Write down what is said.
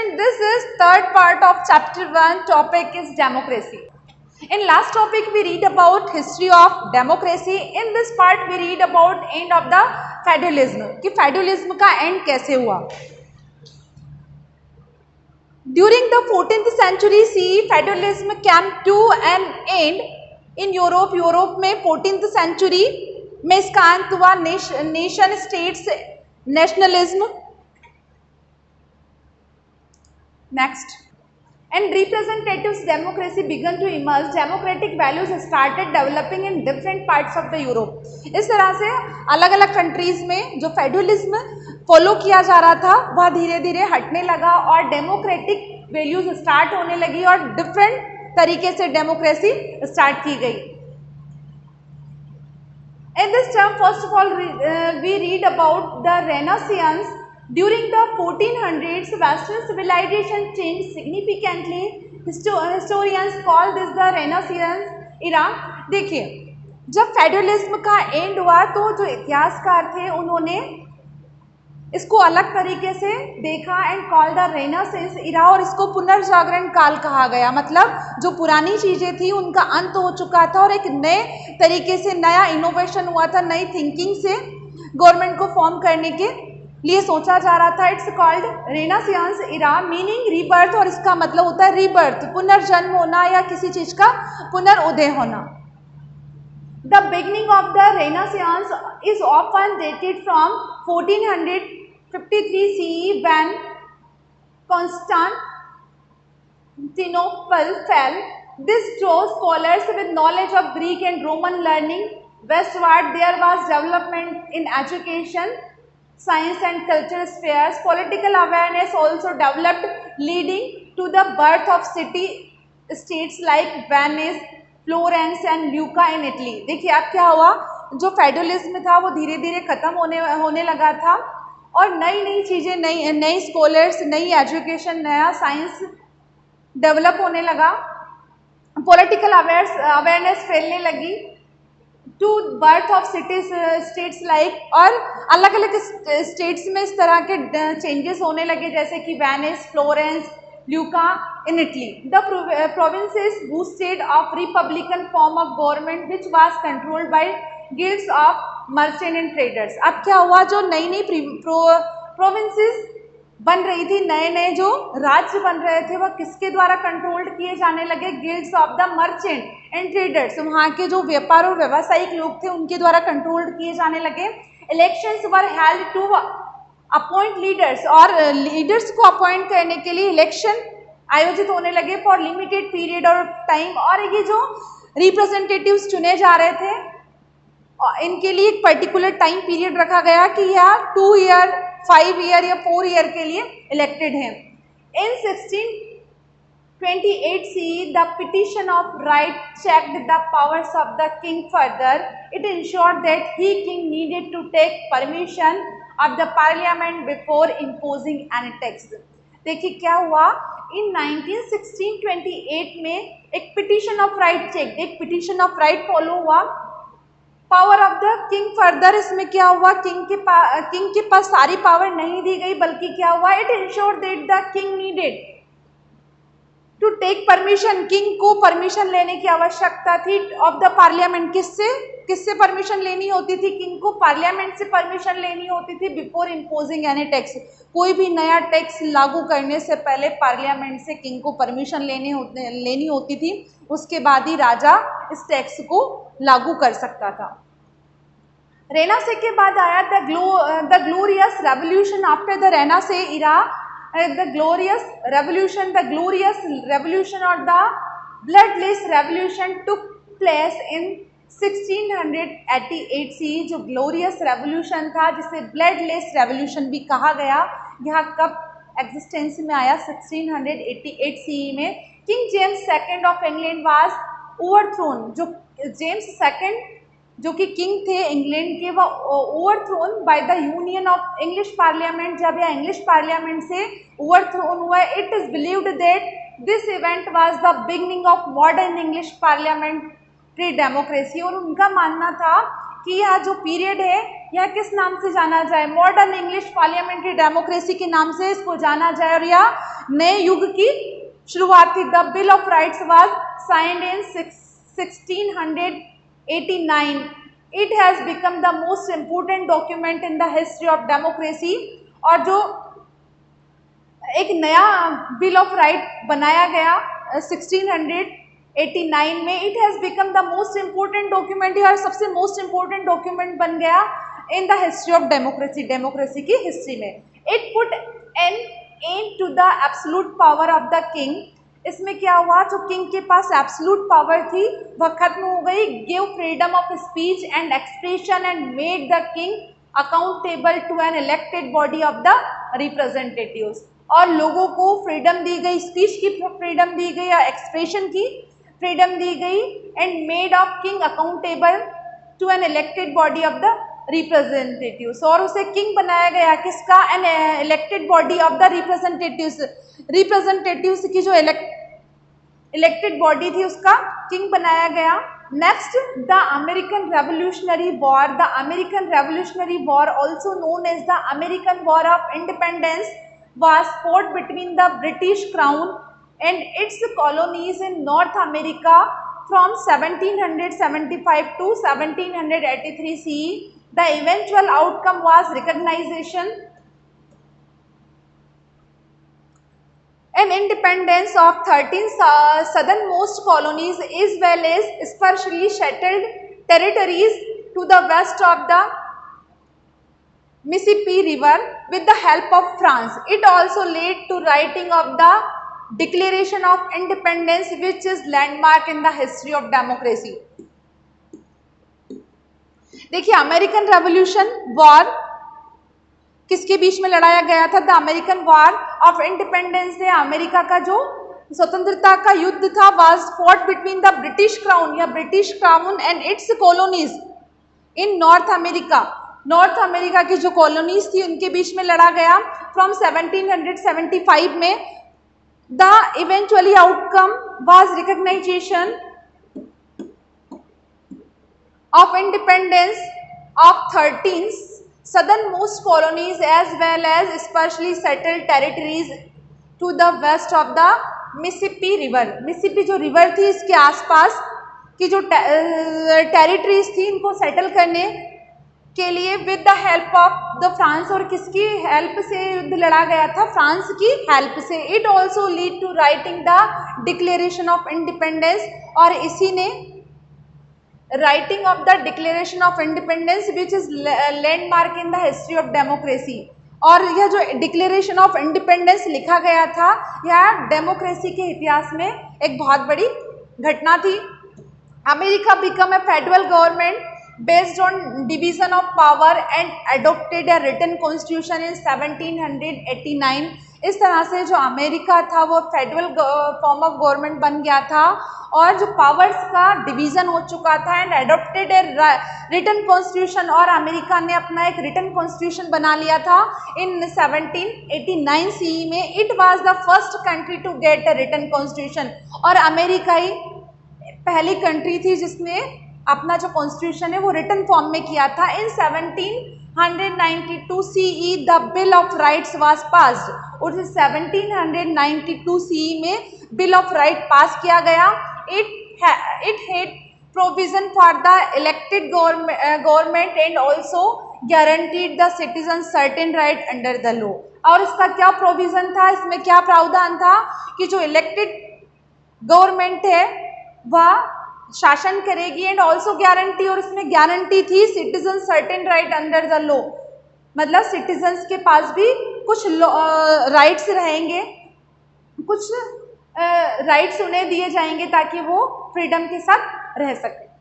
student, this is third part of chapter 1. Topic is democracy. In last topic we read about history of democracy. In this part we read about end of the federalism कि federalism का and कैसे हुआ. During the 14th century CE, federalism came to an end in Europe. Europe में 14th century में इसका अंत हुआ. Nation states nationalism. Next, and representative democracy began to emerge. Democratic values started developing in different parts of the Europe. इस तरह से अलग अलग कंट्रीज में जो फेडरलिज्म फॉलो किया जा रहा था वह धीरे धीरे हटने लगा और डेमोक्रेटिक वैल्यूज स्टार्ट होने लगी और डिफरेंट तरीके से डेमोक्रेसी स्टार्ट की गई. In this term, first of all, we read about the Renaissance. During the 1400s, Western civilization changed significantly. Historians call this the Renaissance era. देखिए, जब फेडरलिज्म का एंड हुआ तो जो इतिहासकार थे उन्होंने इसको अलग तरीके से देखा एंड कॉल द रेनेसांस इरा और इसको पुनर्जागरण काल कहा गया. मतलब जो पुरानी चीज़ें थी उनका अंत हो चुका था और एक नए तरीके से नया इनोवेशन हुआ था. नई थिंकिंग से गवर्नमेंट को फॉर्म करने के लिए सोचा जा रहा था. It's called Renaissance era meaning rebirth और इसका मतलब होता है रीबर्थ, पुनर्जन्म होना या किसी चीज़ का पुनर्उदय होना. The beginning of the renaissance is often dated from 1453 CE when Constantinople fell. This drew scholars with knowledge of Greek and Roman learning westward. There was development in education, science and cultural spheres. Political awareness also developed, leading to the birth of city-states like Venice, Florence and Luca in Italy. देखिए अब क्या हुआ, जो federalism था वो धीरे धीरे ख़त्म होने लगा था और नई नई चीज़ें, नई स्कॉलर्स, नई एजुकेशन, नया साइंस डेवलप होने लगा. पॉलिटिकल अवेयरनेस फैलने लगी to birth of cities states like और अलग अलग स्टेट्स में इस तरह के चेंजेस होने लगे जैसे कि Venice, Florence, Luca in Italy. The provinces boosted of republican form of government which was controlled by guilds of merchant and traders. अब क्या हुआ, जो नई नई प्रोविंसेस बन रही थी, नए नए जो राज्य बन रहे थे वह किसके द्वारा कंट्रोल्ड किए जाने लगे? Guilds of the merchant and traders. वहाँ के जो व्यापार और व्यावसायिक लोग थे उनके द्वारा कंट्रोल्ड किए जाने लगे. Elections were held to appoint leaders और लीडर्स को अपॉइंट करने के लिए इलेक्शन आयोजित होने लगे फॉर लिमिटेड पीरियड और टाइम. और ये जो रिप्रेजेंटेटिव्स चुने जा रहे थे इनके लिए एक पर्टिकुलर टाइम पीरियड रखा गया कि यह 2 ईयर, 5 ईयर या 4 ईयर के लिए इलेक्टेड हैं. In 1628 CE the petition of right checked the powers of the king further. It ensured that he king needed to take permission of the parliament before imposing any tax. देखिए क्या हुआ, in 1628 में एक petition of right check, एक petition of right follow हुआ. Power of the king further, इसमें क्या हुआ, किंग के पास सारी पावर नहीं दी गई बल्कि क्या हुआ, it ensure that the king needed to take permission. King को परमिशन लेने की आवश्यकता थी ऑफ द पार्लियामेंट. किससे परमिशन लेनी होती थी? किंग को पार्लियामेंट से परमिशन लेनी होती थी बिफोर इम्पोजिंग एनी टैक्स. कोई भी नया टैक्स लागू करने से पहले पार्लियामेंट से किंग को परमिशन लेनी होती थी. उसके बाद ही राजा इस टैक्स को लागू कर सकता था. रेनेसांस के बाद आया the glorious revolution. After the Renaissance era the glorious revolution or the bloodless revolution took place in 1688 CE. जो ग्लोरियस रेवोल्यूशन था जिसे ब्लडलेस रेवोल्यूशन भी कहा गया, यह कब एग्जिस्टेंस में आया? 1688 CE में. King James second of England was overthrown. जो जेम्स सेकंड जो कि किंग थे इंग्लैंड के, वह overthrown by the union of English parliament. जब यह इंग्लिश पार्लियामेंट से ओवरथ्रोन हुआ, it is believed that this event was the beginning of modern English parliamentary democracy. और उनका मानना था कि यह जो पीरियड है यह किस नाम से जाना जाए? मॉडर्न इंग्लिश पार्लियामेंट्री डेमोक्रेसी के नाम से इसको जाना जाए. और यह नए युग की शुरुआत थी। The bill of rights was signed in 1689. It has become the most important document in the history of democracy. और जो एक नया बिल ऑफ राइट बनाया गया 1689 में, it has become the most important document, और सबसे मोस्ट इम्पोर्टेंट डॉक्यूमेंट बन गया in the history of democracy, democracy की हिस्ट्री में। It put an end to the absolute power of the king. इसमें क्या हुआ, जो किंग के पास एब्सोल्यूट पावर थी वह खत्म हो गई। Give freedom of speech and expression and made the king accountable to an elected body of the representatives. और लोगों को फ्रीडम दी गई, स्पीच की फ्रीडम दी गई या एक्सप्रेशन की फ्रीडम दी गई, and made of king accountable to an elected body of the representatives. और उसे किंग बनाया गया, किसका, an elected body of the representatives. Representatives की जो इलेक्टेड बॉडी थी उसका किंग बनाया गया। Next, the American Revolutionary War. The American Revolutionary War also known as the American war of Independence was fought between the British Crown and its colonies in North America from 1775 to 1783 CE. The eventual outcome was recognition and independence of 13 southernmost colonies as well as sparsely settled territories to the west of the Mississippi River with the help of France. It also led to writing of the Declaration of Independence, which is landmark in the history of democracy. देखिए, American revolution war किसके बीच में लड़ाया गया था? The American war of independence day, America का जो स्वतंत्रता का युद्ध था, was fought between the British crown या British crown and its colonies in North America. North America की जो कॉलोनीज थी उनके बीच में लड़ा गया फ्रॉम 1775 में। The eventually outcome was recognisation of independence of 13 southernmost colonies as well as sparsely settled territories to the west of the Mississippi River. Mississippi जो river थी इसके आसपास की जो टेरिटरीज थी इनको सेटल करने के लिए with the help of the France. और किसकी हेल्प से युद्ध लड़ा गया था? फ्रांस की हेल्प से। It also lead to writing the declaration of independence, और इसी ने writing of the declaration of independence which is landmark in the history of democracy. और यह जो डिक्लेरेशन ऑफ इंडिपेंडेंस लिखा गया था यह डेमोक्रेसी के इतिहास में एक बहुत बड़ी घटना थी। America become a federal government based on division of power and adopted a written constitution in 1789. इस तरह से जो अमेरिका था वो फेडरल फॉर्म ऑफ गवर्नमेंट बन गया था और जो पावर्स का डिवीज़न हो चुका था, and adopted a written constitution, और अमेरिका ने अपना एक रिटन कॉन्स्टिट्यूशन बना लिया था इन 1789 CE में। It was the first country to get a written constitution, और अमेरिका ही पहली कंट्री थी जिसने अपना जो कॉन्स्टिट्यूशन है वो रिटन फॉर्म में किया था। इन 1792 CE the bill of rights was passed, और 1792 CE में बिल ऑफ राइट पास किया गया। It had provision for the elected government and also guaranteed the citizen certain right under the law. और इसका क्या प्रोविजन था, इसमें क्या प्रावधान था कि जो इलेक्टेड गवर्नमेंट है वह शासन करेगी, एंड ऑल्सो गारंटी, और इसमें गारंटी थी citizen certain right under the law, मतलब सिटीजन्स के पास भी कुछ राइट्स रहेंगे, कुछ राइट्स उन्हें दिए जाएंगे ताकि वो फ्रीडम के साथ रह सके।